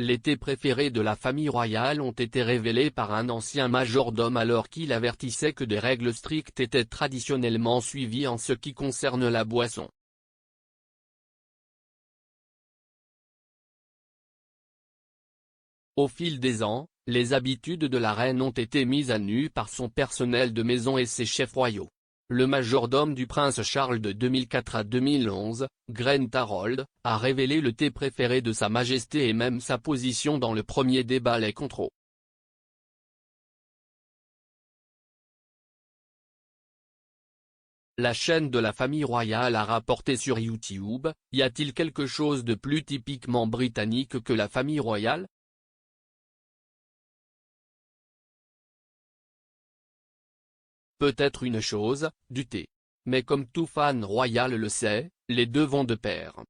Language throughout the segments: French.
Les thés préférés de la famille royale ont été révélés par un ancien majordome alors qu'il avertissait que des règles strictes étaient traditionnellement suivies en ce qui concerne la boisson. Au fil des ans, les habitudes de la reine ont été mises à nu par son personnel de maison et ses chefs royaux. Le majordome du prince Charles de 2004 à 2011, Grant Harold, a révélé le thé préféré de Sa Majesté et même sa position dans le premier débat Les Contrôles. La chaîne de la famille royale a rapporté sur YouTube, y a-t-il quelque chose de plus typiquement britannique que la famille royale? Peut-être une chose, du thé. Mais comme tout fan royal le sait, les deux vont de pair.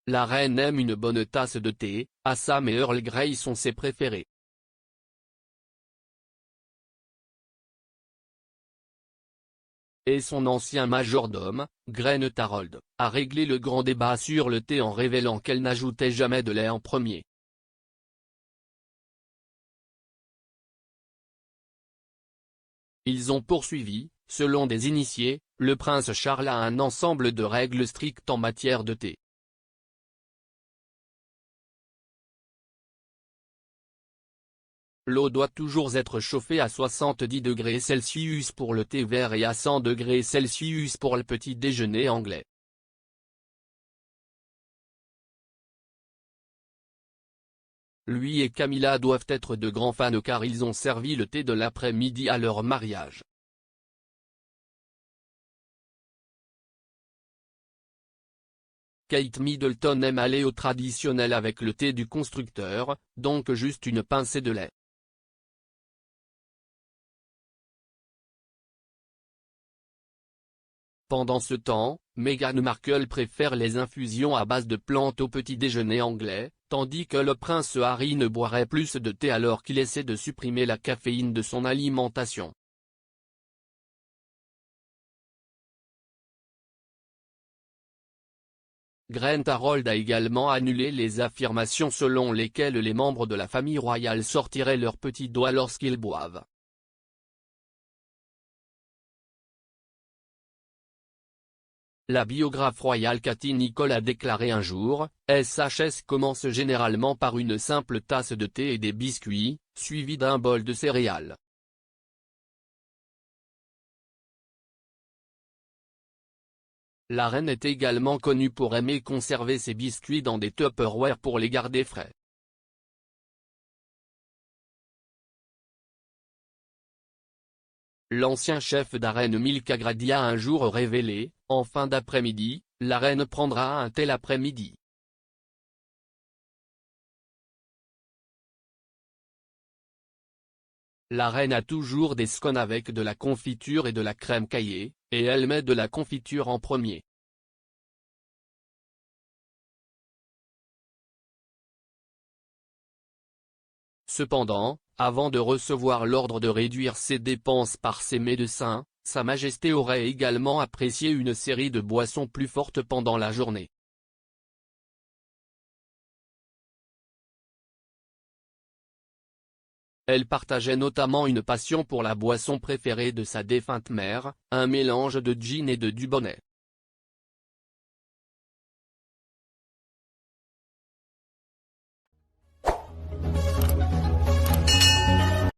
La reine aime une bonne tasse de thé, Assam et Earl Grey sont ses préférés. Et son ancien majordome, Grant Harold, a réglé le grand débat sur le thé en révélant qu'elle n'ajoutait jamais de lait en premier. Ils ont poursuivi, selon des initiés, le prince Charles a un ensemble de règles strictes en matière de thé. L'eau doit toujours être chauffée à 70°C pour le thé vert et à 100°C pour le petit déjeuner anglais. Lui et Camilla doivent être de grands fans car ils ont servi le thé de l'après-midi à leur mariage. Kate Middleton aime aller au traditionnel avec le thé du constructeur, donc juste une pincée de lait. Pendant ce temps, Meghan Markle préfère les infusions à base de plantes au petit déjeuner anglais, tandis que le prince Harry ne boirait plus de thé alors qu'il essaie de supprimer la caféine de son alimentation. Grant Harold a également annulé les affirmations selon lesquelles les membres de la famille royale sortiraient leurs petits doigts lorsqu'ils boivent. La biographe royale Cathy Nicholl a déclaré un jour, SHS commence généralement par une simple tasse de thé et des biscuits, suivi d'un bol de céréales. La reine est également connue pour aimer conserver ses biscuits dans des Tupperware pour les garder frais. L'ancien chef d'arène Milka Grady a un jour révélé, en fin d'après-midi, la reine prendra un thé l'après-midi. La reine a toujours des scones avec de la confiture et de la crème caillée, et elle met de la confiture en premier. Cependant, avant de recevoir l'ordre de réduire ses dépenses par ses médecins, Sa Majesté aurait également apprécié une série de boissons plus fortes pendant la journée. Elle partageait notamment une passion pour la boisson préférée de sa défunte mère, un mélange de gin et de dubonnet.